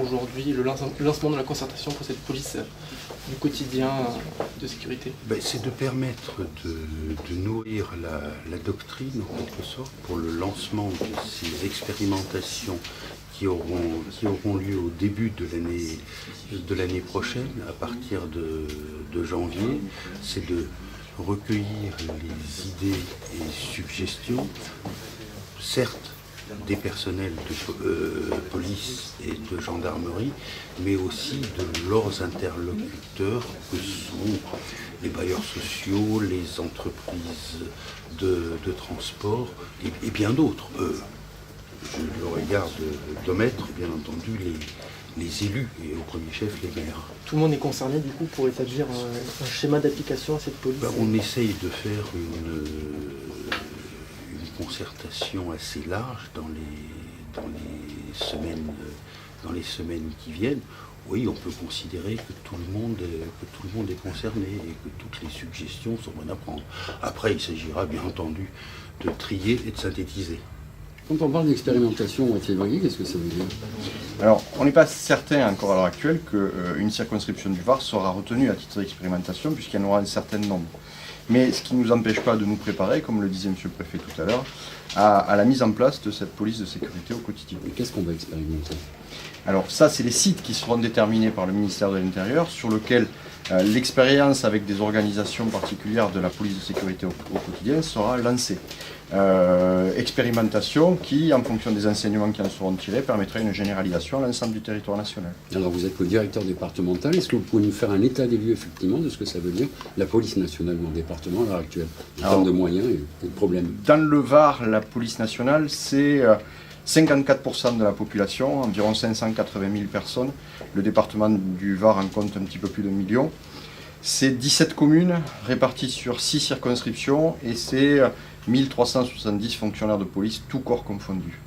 Aujourd'hui, le lancement de la concertation pour cette police du quotidien de sécurité? C'est de permettre de nourrir la doctrine, en quelque sorte, pour le lancement de ces expérimentations qui auront lieu au début de l'année prochaine, à partir de janvier. C'est de recueillir les idées et suggestions, certes, des personnels de police et de gendarmerie, mais aussi de leurs interlocuteurs que sont les bailleurs sociaux, les entreprises de transport et bien d'autres. Je le regarde d'omettre, bien entendu, les élus et au premier chef les maires. Tout le monde est concerné du coup pour établir un schéma d'application à cette police? On essaye de faire une concertation assez large dans les semaines qui viennent. Oui, on peut considérer que tout le monde est concerné et que toutes les suggestions sont bonnes à prendre. Après, il s'agira bien entendu de trier et de synthétiser. Quand on parle d'expérimentation au mois de février, qu'est-ce que ça veut dire? Alors, on n'est pas certain encore à l'heure actuelle qu'une circonscription du Var sera retenue à titre d'expérimentation puisqu'il y en aura un certain nombre. Mais ce qui ne nous empêche pas de nous préparer, comme le disait M. le Préfet tout à l'heure, à la mise en place de cette police de sécurité au quotidien. Et qu'est-ce qu'on va expérimenter? Alors ça, c'est les sites qui seront déterminés par le ministère de l'Intérieur, sur lesquels l'expérience avec des organisations particulières de la police de sécurité au quotidien sera lancée. Expérimentation qui, en fonction des enseignements qui en seront tirés, permettra une généralisation à l'ensemble du territoire national. Alors vous êtes le directeur départemental, est-ce que vous pouvez nous faire un état des lieux effectivement de ce que ça veut dire la police nationale dans le département à l'heure actuelle, en termes de moyens et de problèmes? Dans le Var, la police nationale, c'est 54% de la population, environ 580 000 personnes. Le département du Var en compte un petit peu plus d'1 million. C'est 17 communes réparties sur 6 circonscriptions et c'est 1370 fonctionnaires de police, tous corps confondus.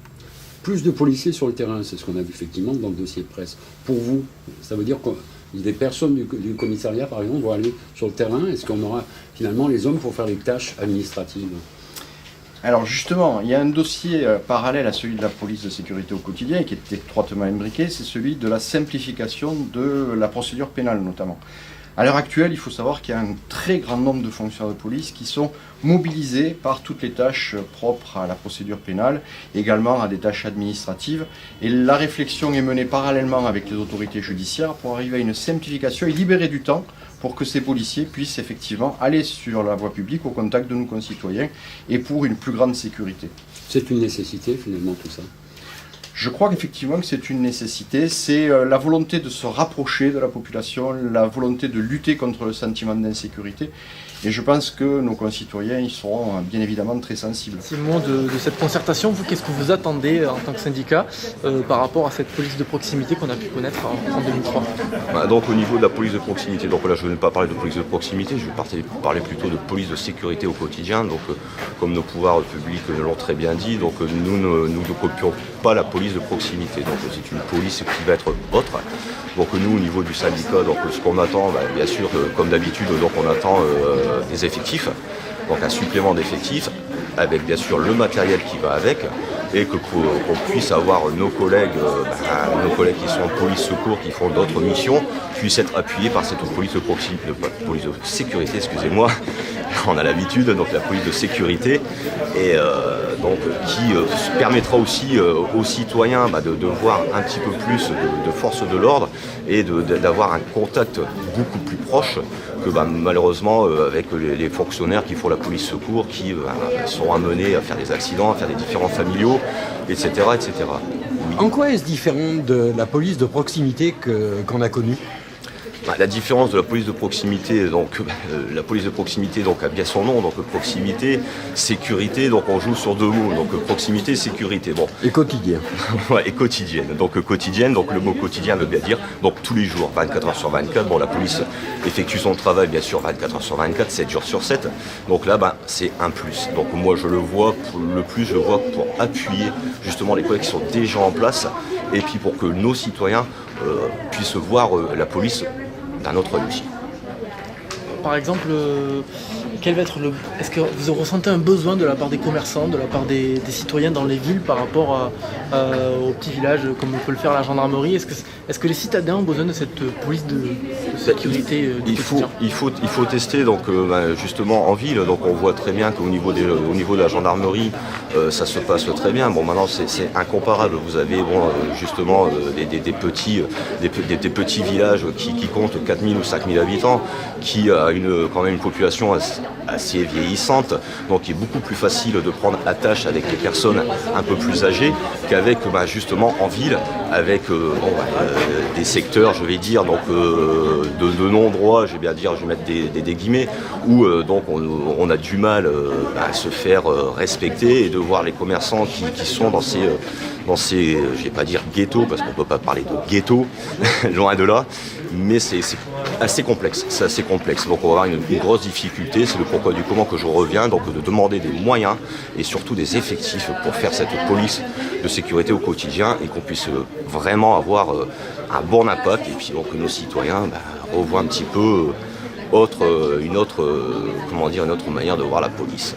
Plus de policiers sur le terrain, c'est ce qu'on a vu effectivement dans le dossier de presse. Pour vous, ça veut dire que des personnes du commissariat, par exemple, vont aller sur le terrain. Est-ce qu'on aura finalement les hommes pour faire les tâches administratives? Alors justement, il y a un dossier parallèle à celui de la police de sécurité au quotidien qui est étroitement imbriqué, c'est celui de la simplification de la procédure pénale notamment. À l'heure actuelle, il faut savoir qu'il y a un très grand nombre de fonctionnaires de police qui sont mobilisés par toutes les tâches propres à la procédure pénale, également à des tâches administratives. Et la réflexion est menée parallèlement avec les autorités judiciaires pour arriver à une simplification et libérer du temps pour que ces policiers puissent effectivement aller sur la voie publique au contact de nos concitoyens et pour une plus grande sécurité. C'est une nécessité finalement tout ça? Je crois qu'effectivement que c'est une nécessité, c'est la volonté de se rapprocher de la population, la volonté de lutter contre le sentiment d'insécurité. Et je pense que nos concitoyens y seront bien évidemment très sensibles. Simon, de cette concertation, vous, qu'est-ce que vous attendez en tant que syndicat par rapport à cette police de proximité qu'on a pu connaître en 2003? Donc au niveau de la police de proximité, donc là je ne vais pas parler de police de proximité, je vais parler plutôt de police de sécurité au quotidien. Donc comme nos pouvoirs publics l'ont très bien dit, donc nous ne copions pas la police de proximité. Donc c'est une police qui va être autre. Donc nous au niveau du syndicat, donc ce qu'on attend, bien sûr comme d'habitude, donc on attend des effectifs, donc un supplément d'effectifs, avec bien sûr le matériel qui va avec, et qu'on puisse avoir nos collègues qui sont en police secours, qui font d'autres missions, puissent être appuyés par cette police de proximité, police de sécurité, excusez-moi, on a l'habitude, donc la police de sécurité, et donc qui permettra aussi aux citoyens de voir un petit peu plus de force de l'ordre et d'avoir un contact beaucoup plus proche que malheureusement avec les fonctionnaires qui font la police secours, qui sont amenés à faire des accidents, à faire des différends familiaux, etc. etc. Oui. En quoi est-ce différent de la police de proximité qu'on a connue ? La différence de la police de proximité, donc la police de proximité donc a bien son nom, donc proximité, sécurité, donc on joue sur deux mots, donc proximité, sécurité. Bon. Et quotidien. Ouais, et quotidienne. Donc quotidienne, donc le mot quotidien veut bien dire donc tous les jours, 24 heures sur 24. Bon, la police effectue son travail bien sûr 24 heures sur 24, 7 jours sur 7. Donc là, c'est un plus. Donc moi je le vois je le vois pour appuyer justement les collègues qui sont déjà en place et puis pour que nos citoyens puissent voir la police d'un autre œil aussi. par exemple, quel va être est-ce que vous ressentez un besoin de la part des commerçants, de la part des citoyens dans les villes par rapport aux petits villages comme peut le faire la gendarmerie? Est-ce que les citadins ont besoin de cette police de sécurité du quotidien? Il faut tester donc justement en ville. Donc on voit très bien qu'au niveau de la gendarmerie, ça se passe très bien. Bon, maintenant c'est incomparable. Vous avez justement des petits villages qui comptent 4000 ou 5000 habitants, qui a quand même une population assez vieillissante, donc il est beaucoup plus facile de prendre attache avec les personnes un peu plus âgées qu'avec justement en ville, avec des secteurs, je vais dire, donc de non-droit, je vais mettre des guillemets, où donc on a du mal à se faire respecter, et de voir les commerçants qui sont dans ces je vais pas dire ghettos, parce qu'on peut pas parler de ghetto, loin de là, mais c'est assez complexe, donc on va avoir une grosse difficulté. C'est le pourquoi du comment que je reviens, donc de demander des moyens et surtout des effectifs pour faire cette police de sécurité au quotidien, et qu'on puisse vraiment avoir un bon impact, et puis donc que nos citoyens revoient un petit peu une autre manière de voir la police.